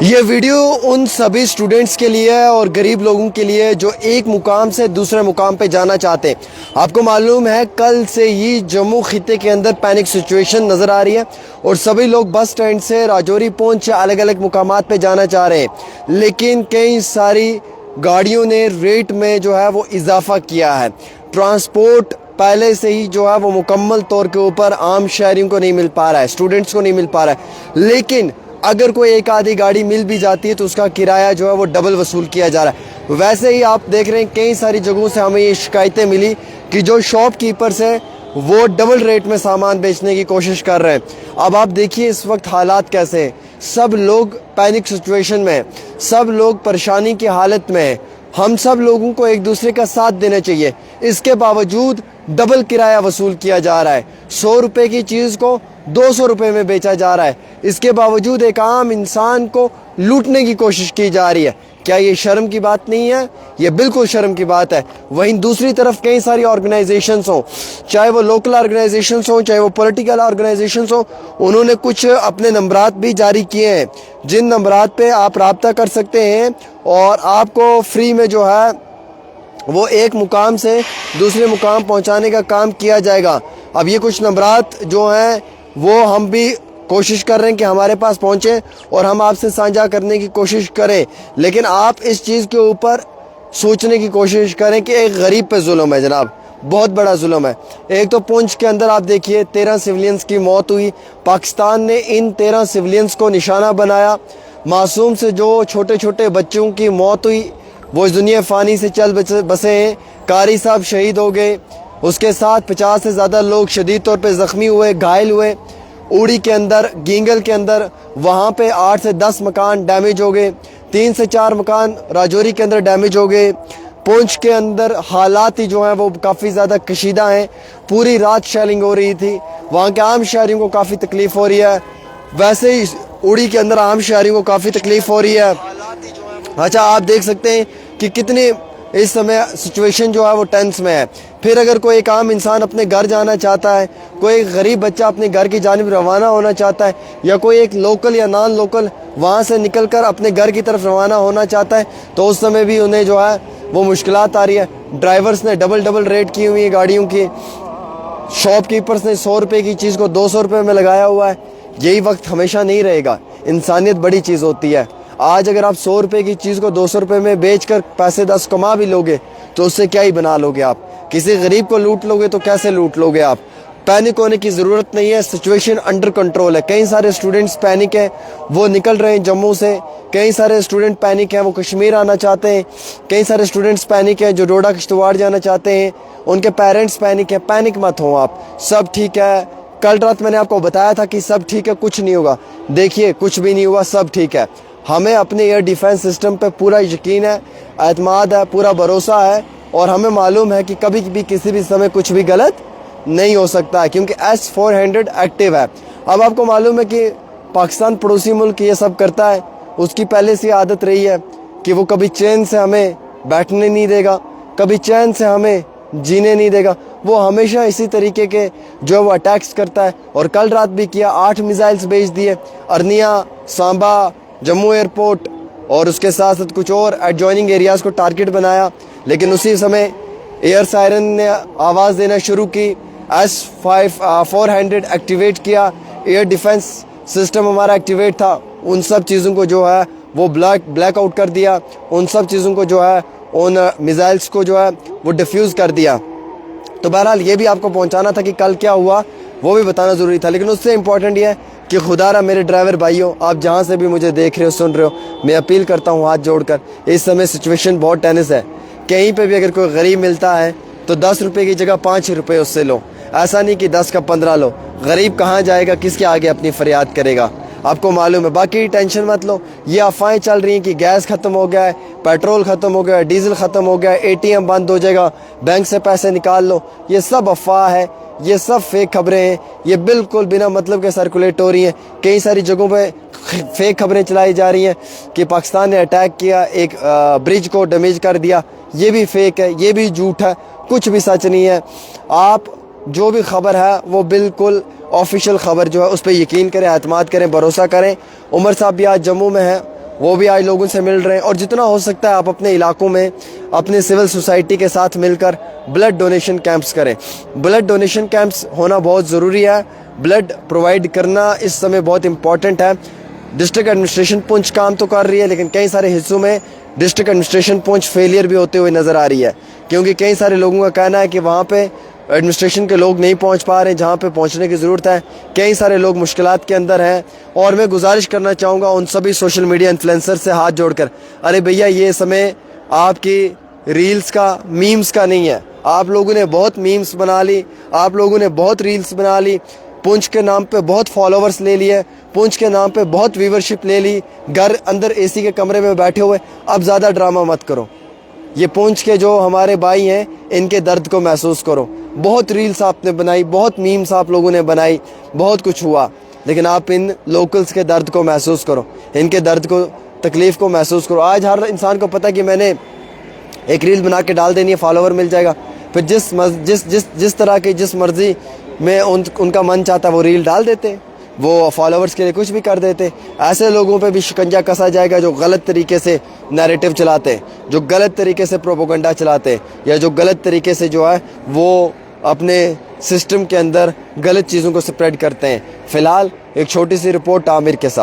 ये वीडियो उन सभी स्टूडेंट्स के लिए है और गरीब लोगों के लिए जो एक मुकाम से दूसरे मुकाम पे जाना चाहते हैं। आपको मालूम है कल से ही जम्मू खिते के अंदर पैनिक सिचुएशन नज़र आ रही है और सभी लोग बस स्टैंड से राजौरी पहुंच अलग अलग मुकामात पे जाना चाह रहे हैं, लेकिन कई सारी गाड़ियों ने रेट में जो है वो इजाफा किया है। ट्रांसपोर्ट पहले से ही जो है वो मुकम्मल तौर के ऊपर आम शहरियों को नहीं मिल पा रहा है, स्टूडेंट्स को नहीं मिल पा रहा है। लेकिन अगर कोई एक आधी गाड़ी मिल भी जाती है तो उसका किराया जो है वो डबल वसूल किया जा रहा है। वैसे ही आप देख रहे हैं कई सारी जगहों से हमें ये शिकायतें मिली कि जो शॉपकीपर्स हैं वो डबल रेट में सामान बेचने की कोशिश कर रहे हैं। अब आप देखिए इस वक्त हालात कैसे हैं, सब लोग पैनिक सिचुएशन में हैं, सब लोग परेशानी की हालत में हैं। हम सब लोगों को एक दूसरे का साथ देना चाहिए, इसके बावजूद डबल किराया वसूल किया जा रहा है। 100 रुपए की चीज़ को 200 रुपए में बेचा जा रहा है, इसके बावजूद एक आम इंसान को लूटने की कोशिश की जा रही है। क्या ये शर्म की बात नहीं है? ये बिल्कुल शर्म की बात है। वहीं दूसरी तरफ कई सारी ऑर्गेनाइजेशंस हों, चाहे वो लोकल ऑर्गेनाइजेशंस हों, चाहे वो पॉलिटिकल ऑर्गेनाइजेशंस हों, उन्होंने कुछ अपने नंबरात भी जारी किए हैं जिन नंबरात पे आप राब्ता कर सकते हैं और आपको फ्री में जो है वो एक मुकाम से दूसरे मुकाम पहुंचाने का काम किया जाएगा। अब ये कुछ नंबरात जो हैं वो हम भी कोशिश कर रहे हैं कि हमारे पास पहुंचे और हम आपसे साझा करने की कोशिश करें, लेकिन आप इस चीज़ के ऊपर सोचने की कोशिश करें कि एक गरीब पे जुल्म है जनाब, बहुत बड़ा जुल्म है। एक तो पुंछ के अंदर आप देखिए 13 सिविलियंस की मौत हुई, पाकिस्तान ने इन 13 सिविलियंस को निशाना बनाया। मासूम से जो छोटे छोटे बच्चों की मौत हुई वो इस दुनिया फ़ानी से चल बसे हैं। कारी साहब शहीद हो गए, उसके साथ 50 से ज़्यादा लोग शदीद तौर पे ज़ख्मी हुए, घायल हुए। उड़ी के अंदर, गींगल के अंदर वहाँ पे 8 से 10 मकान डैमेज हो गए, 3 से 4 मकान राजौरी के अंदर डैमेज हो गए। पुंछ के अंदर हालात ही जो हैं वो काफ़ी ज़्यादा कशीदा हैं, पूरी रात शेलिंग हो रही थी, वहाँ के आम शहरियों को काफ़ी तकलीफ़ हो रही है। वैसे ही उड़ी के अंदर आम शहरियों को काफ़ी तकलीफ़ हो रही है। अच्छा, आप देख सकते हैं कि कितने इस समय सिचुएशन जो है वो टेंस में है। फिर अगर कोई एक आम इंसान अपने घर जाना चाहता है, कोई गरीब बच्चा अपने घर की जानिब रवाना होना चाहता है, या कोई एक लोकल या नॉन लोकल वहाँ से निकलकर अपने घर की तरफ रवाना होना चाहता है, तो उस समय भी उन्हें जो है वो मुश्किलात आ रही है। ड्राइवर्स ने डबल रेट की हुई है गाड़ियों की, शॉपकीपर्स ने 100 रुपये की चीज़ को 200 रुपये में लगाया हुआ है। यही वक्त हमेशा नहीं रहेगा, इंसानियत बड़ी चीज़ होती है। आज अगर आप 100 रुपये की चीज़ को 200 रुपये में बेचकर पैसे 10 कमा भी लोगे तो उससे क्या ही बना लोगे आप? किसी गरीब को लूट लोगे तो कैसे लूट लोगे आप? पैनिक होने की ज़रूरत नहीं है, सिचुएशन अंडर कंट्रोल है। कई सारे स्टूडेंट्स पैनिक हैं, वो निकल रहे हैं जम्मू से। कई सारे स्टूडेंट पैनिक हैं, वो कश्मीर आना चाहते हैं। कई सारे स्टूडेंट्स पैनिक हैं जो डोडा किश्तवाड़ जाना चाहते हैं। उनके पेरेंट्स पैनिक हैं। पैनिक मत हो आप, सब ठीक है। कल रात मैंने आपको बताया था कि सब ठीक है, कुछ नहीं होगा। देखिए कुछ भी नहीं हुआ, सब ठीक है। हमें अपने एयर डिफेंस सिस्टम पे पूरा यकीन है, एतमाद है, पूरा भरोसा है और हमें मालूम है कि कभी भी किसी भी समय कुछ भी गलत नहीं हो सकता है, क्योंकि S-400 एक्टिव है। अब आपको मालूम है कि पाकिस्तान पड़ोसी मुल्क ये सब करता है, उसकी पहले से आदत रही है कि वो कभी चैन से हमें बैठने नहीं देगा, कभी चैन से हमें जीने नहीं देगा। वो हमेशा इसी तरीके के जो वो अटैक्स करता है और कल रात भी किया। 8 मिसाइल्स भेज दिए, अरनिया, सांबा, जम्मू एयरपोर्ट और उसके साथ साथ कुछ और एडजॉइनिंग एरियाज़ को टारगेट बनाया। लेकिन उसी समय एयर सायरन ने आवाज़ देना शुरू की, S-400 एक्टिवेट किया, एयर डिफेंस सिस्टम हमारा एक्टिवेट था। उन सब चीज़ों को जो है वो ब्लैक आउट कर दिया, उन सब चीज़ों को जो है उन मिसाइल्स को जो है वो डिफ्यूज़ कर दिया। तो बहरहाल ये भी आपको पहुंचाना था कि कल क्या हुआ वो भी बताना ज़रूरी था। लेकिन उससे इम्पॉर्टेंट ये है कि खुदारा मेरे ड्राइवर भाइयों, आप जहाँ से भी मुझे देख रहे हो, सुन रहे हो, मैं अपील करता हूँ हाथ जोड़कर, इस समय सिचुएशन बहुत टेंस है। कहीं पे भी अगर कोई गरीब मिलता है तो 10 रुपये की जगह 5 रुपये उससे लो, ऐसा नहीं कि 10 का 15 लो। गरीब कहाँ जाएगा, किसके आगे अपनी फरियाद करेगा? आपको मालूम है। बाकी टेंशन मत लो, ये अफवाहें चल रही हैं कि गैस ख़त्म हो गया है, पेट्रोल ख़त्म हो गया है, डीजल ख़त्म हो गया है, ATM बंद हो जाएगा, बैंक से पैसे निकाल लो, ये सब अफवाह है, ये सब फेक खबरें हैं, ये बिल्कुल बिना मतलब के सर्कुलेट हो रही हैं। कई सारी जगहों पे फेक खबरें चलाई जा रही हैं कि पाकिस्तान ने अटैक किया, एक ब्रिज को डैमेज कर दिया। ये भी फेक है, ये भी झूठ है, कुछ भी सच नहीं है। आप जो भी खबर है वो बिल्कुल ऑफिशियल खबर जो है उस पर यकीन करें, एतमाद करें, भरोसा करें। उमर साहब भी आज जम्मू में हैं, वो भी आज लोगों से मिल रहे हैं। और जितना हो सकता है आप अपने इलाकों में अपने सिविल सोसाइटी के साथ मिलकर ब्लड डोनेशन कैंप्स करें। ब्लड डोनेशन कैंप्स होना बहुत ज़रूरी है। ब्लड प्रोवाइड करना इस समय बहुत इंपॉर्टेंट है। डिस्ट्रिक्ट एडमिनिस्ट्रेशन पुंछ काम तो कर रही है, लेकिन कई सारे हिस्सों में डिस्ट्रिक्ट एडमिनिस्ट्रेशन पुंछ फेलियर भी होते हुए नज़र आ रही है, क्योंकि कई सारे लोगों का कहना है कि वहाँ पे एडमिनिस्ट्रेशन के लोग नहीं पहुँच पा रहे हैं जहाँ पे पहुँचने की ज़रूरत है। कई सारे लोग मुश्किलात के अंदर हैं। और मैं गुजारिश करना चाहूँगा उन सभी सोशल मीडिया इन्फ्लुएंसर से हाथ जोड़कर, अरे भैया ये समय आपकी रील्स का, मीम्स का नहीं है। आप लोगों ने बहुत मीम्स बना ली, आप लोगों ने बहुत रील्स बना ली, पुंछ के नाम पे बहुत फॉलोवर्स ले लिए, पुंछ के नाम पे बहुत व्यूवरशिप ले ली, घर अंदर एसी के कमरे में बैठे हुए। अब ज़्यादा ड्रामा मत करो। ये पुंछ के जो हमारे भाई हैं इनके दर्द को महसूस करो। बहुत रील्स आपने बनाई, बहुत मीम्स आप लोगों ने बनाई, बहुत कुछ हुआ, लेकिन आप इन लोकल्स के दर्द को महसूस करो, इनके दर्द को, तकलीफ़ को महसूस करो। आज हर इंसान को पता है कि मैंने एक रील बना के डाल देनी है, फॉलोवर मिल जाएगा। फिर जिस तरह की जिस मर्जी में उनका मन चाहता वो रील डाल देते, वो फॉलोवर्स के लिए कुछ भी कर देते। ऐसे लोगों पे भी शिकंजा कसा जाएगा जो गलत तरीके से नैरेटिव चलाते, जो गलत तरीके से प्रोपोगंडा चलाते, या जो गलत तरीके से जो है वो अपने सिस्टम के अंदर गलत चीज़ों को स्प्रेड करते हैं। फ़िलहाल एक छोटी सी रिपोर्ट आमिर के साथ।